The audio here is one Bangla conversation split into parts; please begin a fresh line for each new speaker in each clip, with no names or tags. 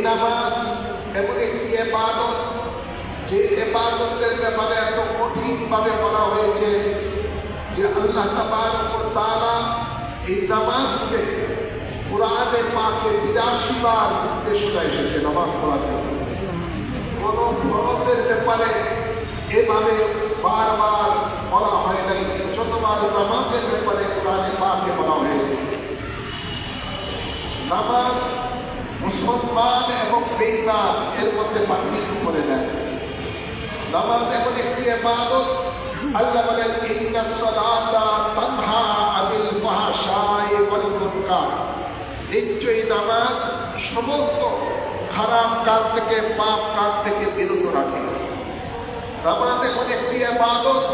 নামাজ এমন একটি ইবাদত যে ইবাদতের ব্যাপারে এত কঠিনভাবে বলা হয়েছে যে আল্লাহ তাবারক ওয়া তাআলা এই নামাজকে কোরআনে পাকে ৮২ বার নির্দেশনা এসেছে নামাজ পড়ার জন্য। কোন ফরজের ব্যাপারে এভাবে বারবার বলা হয় নাই, যতবার নামাজের ব্যাপারে কোরআনে পাকে বলা হয়েছে। নামাজ মুসলমান এবং বেঈমান এর মধ্যে পার্থক্য করে দেয়। নামাজ এখন একটি ইবাদত। আল্লাহ বলেন ইন্নাস সালাতা তানহা আনিল ফাহশাই ওয়াল মুনকার, নিশ্চয়ই নামাজ সমস্ত খারাপ কাজ থেকে পাপ কাজ থেকে বিরত রাখে। নামাজ এখন একটি ইবাদত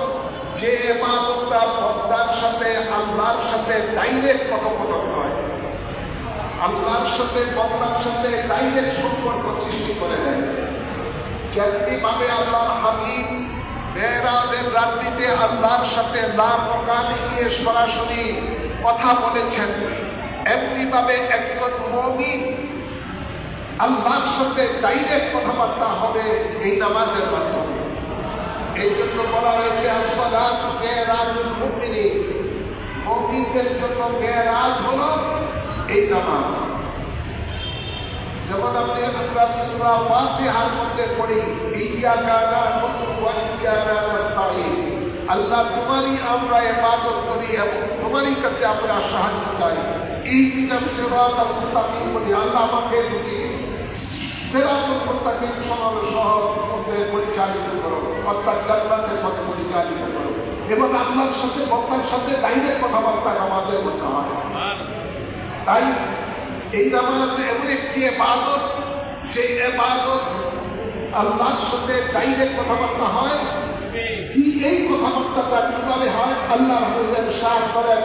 যে ইবাদতটা বন্দার সাথে আল্লাহর সাথে ডাইরেক্ট কথোপকথন হয়, আল্লাহর সাথে বন্দার সাথে ডাইরেক্ট সম্পর্ক সৃষ্টি করে দেয়। যেমনি ভাবে আল্লাহর হাবিব মেরাজের রাত্রিতে আল্লাহর সাথে লামকানে গিয়ে সরাসরি কথা বলেছেন, এমনি ভাবে একজন মুমিন আল্লাহর সাথে ডাইরেক্ট কথাবার্তা হবে এই নামাজের মাধ্যমে। এই জন্য বলা হয়েছে আসসালাতু মেরাজুল মুমিনিন, মুমিনদের জন্য মেরাজ হলো এই নামাজ। যেমন আমরা সূরা ফাতিহার মধ্যে পড়ি ইয়্যাকা না'বুদু ওয়া ইয়্যাকা নাস্তাঈন, আল্লাহ তোমারই আমরা ইবাদত করি এবং তোমারই কাছে আমরা সাহায্য চাই। ইহদিনাস সিরাতাল মুস্তাকিম বলি, আল্লাহ আমাকে তুমি সিরাতুল মুস্তাকিম সহজ পথে পরিচালিত করো, অর্থাৎ জান্নাতের পথে পরিচালিত করো। এবং আল্লাহর সাথে বন্দার সাথে ডাইরেক্ট কথাবার্তা নামাজের মধ্যে হয়। তাই এই নামাজ এমন একটি ইবাদত, সেই ইবাদত আল্লাহর সাথে ডাইরেক্ট কথাবার্তা হয়। কি এই কথাবার্তাটা কিভাবে হয়? আল্লাহ রাব্বুল ইরশাদ করেন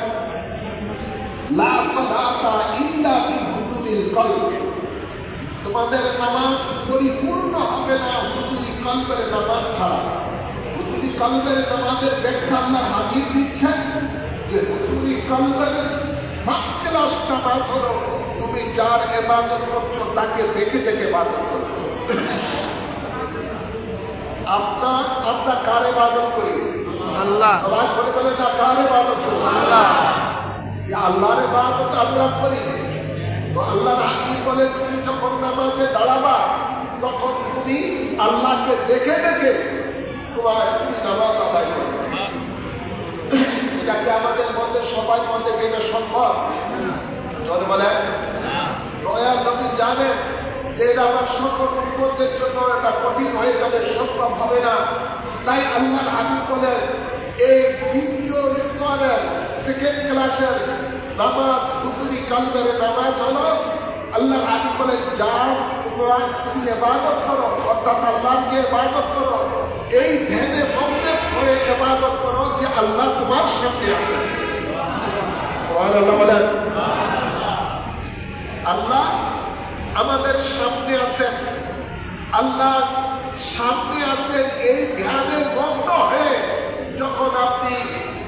লা সালাতা ইল্লা বিহুজুরিল কলব, তোমাদের নামাজ পরিপূর্ণ হবে না হুজুরি কলবের নামাজ ছাড়া। হুজুরি কলবের নামাজের ব্যাখ্যা আল্লাহর হাবিব দিচ্ছেন যে হুজুরি কলবের ফার্স্ট ক্লাস নামাজ হলো তুমি যার ইবাদত করছো তাকে দেখে দেখে ইবাদত করো। আমরা কার ইবাদত করি? আল্লাহ। সবাই বলে বলে না, কার ইবাদত করি? আল্লাহ। আল্লাহর ইবাদত আমরা করি। তো আল্লাহর হাবিব বলেন তুমি যখন নামাজে দাঁড়াবা তখন তুমি আল্লাহকে দেখে দেখে তুমি নামাজ আদায় করো। এটা কি আমাদের মধ্যে সবার মধ্যে এটা সম্ভব? জোরে বলেন। দয়ার নবী জানেন যে এটা আমার সকল উম্মতের জন্য এটা কঠিন হয়ে যাবে, সম্ভব হবে না। তাই আল্লাহর হাবিব বলেন এই দ্বিতীয় স্তরের সেকেন্ড ক্লাসের নামাজ হুজুরি কলবের নামাজ হলো আল্লাহর হাবিব বলেন যাও তুমি ইবাদত করো, অর্থাৎ আল্লাহকে ইবাদত করো, এই ধ্যানে মগ্নে পড়ে ইবাদত করো যে আল্লাহ তোমার সামনে আছেন। সুবহানাল্লাহ বলেন। আল্লাহ আমাদের সামনে আছেন, আল্লাহ সামনে আছেন। এই ধ্যানে মগ্ন হয়ে যখন আপনি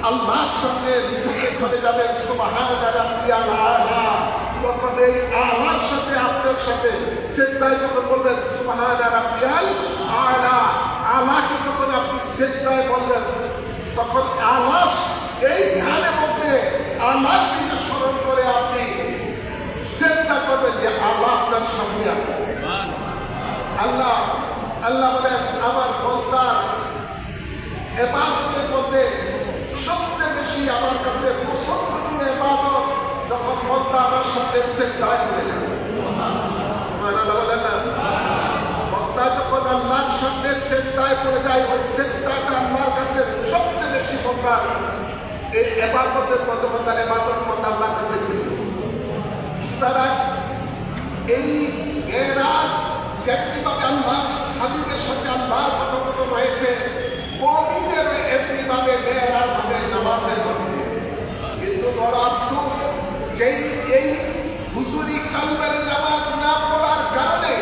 আল্লাহর সামনে রুকুতে চলে যাবেন সুবহানা রাব্বিয়াল আলা, তখন এই আল্লাহর সাথে আপনার সাথে সিজদায় যখন বলবেন সুবহানা রাব্বিয়াল আলা, আলাকে যখন আপনি সিজদায় বলবেন তখন আল্লাহ এই ধ্যানে মধ্যে আল্লাহর দিকে স্মরণ করে আপনি চিন্তা করবেন যে আল্লাহ আপনার সামনে আছে। আল্লাহ আল্লাহ বলেন আমার বান্দার ইবাদতের মধ্যে সবচেয়ে বেশি আমার কাছে পছন্দনীয় ইবাদত যখন বান্দা আমার সাথে সিজদায় পড়ে যাবে। সুবহানাল্লাহ বলেন না। বান্দা যখন আল্লাহর সামনে সিজদায় পড়ে যায় ওই সিজদাটা আল্লাহর কাছে সবচেয়ে বেশি বান্দার এই ইবাদতের মধ্যে বান্দার ইবাদত মধ্যে আল্লাহর কাছে প্রিয়। সুতরাং এই মেরাজ যেমনিভাবে আল্লাহ হাবিবের সাথে আল্লাহর কথোপকথন হয়েছে, মুমিনেরও এমনিভাবে মেরাজ হবে নামাজের মধ্যে। কিন্তু বড় আফসোস যে এই হুজুরি কলবের নামাজ না পড়ার কারণে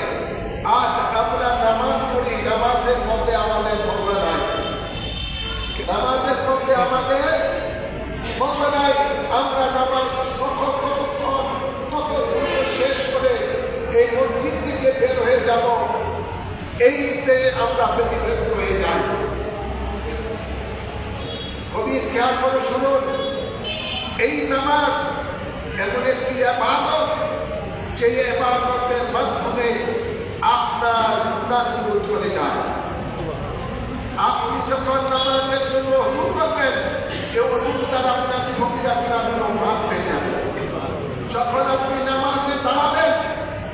আজ আমরা নামাজ পড়ি, নামাজের মধ্যে আমাদের মজা নাই, নামাজের মধ্যে আমাদের মজা নাই। আমরা নামাজ কতক্ষণ শেষ করে এই মসজিদ থেকে বের এইতে আমরা ব্যতিব্যস্ত হয়ে যাই। কবির খেয়াল করে শুনুন, এই নামাজ এমন একটি ইবাদত, যে ইবাদতের মাধ্যমে আপনার গুনাহগুলো চলে যায়। আপনি যখন নামাজের জন্য ওযু করবেন, এই ওযুর দ্বারা আপনার সগীরা গুনাহগুলো মাফ হয়ে যাবে। যখন আপনি নামাজে দাঁড়াবেন,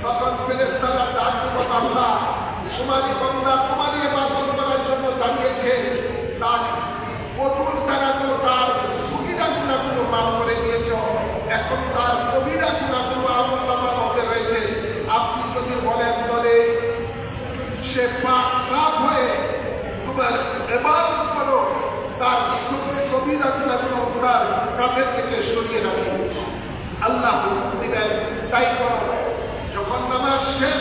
তখন ফেরেশতারা ডাক দেবে, আল্লাহ তোমারই বান্দা তোমারই ইবাদত করার জন্য দাঁড়িয়েছে, তার ওযুর দ্বারা তো তার সগীরা গুনাহগুলো মাফ করে দিয়েছো, এখন তার কবিরা গুনাহগুলো আমলনামার মধ্যে রয়েছে। আপনি যদি বলেন বলে সে পাক সাফ হয়ে তোমার ইবাদত করো, তার সঙ্গে কবিরা গুনাহগুলো তার কাঁধের থেকে সরিয়ে রাখো। আল্লাহ হুকুম দিবেন, তাই করো। যখন নামাজ শেষ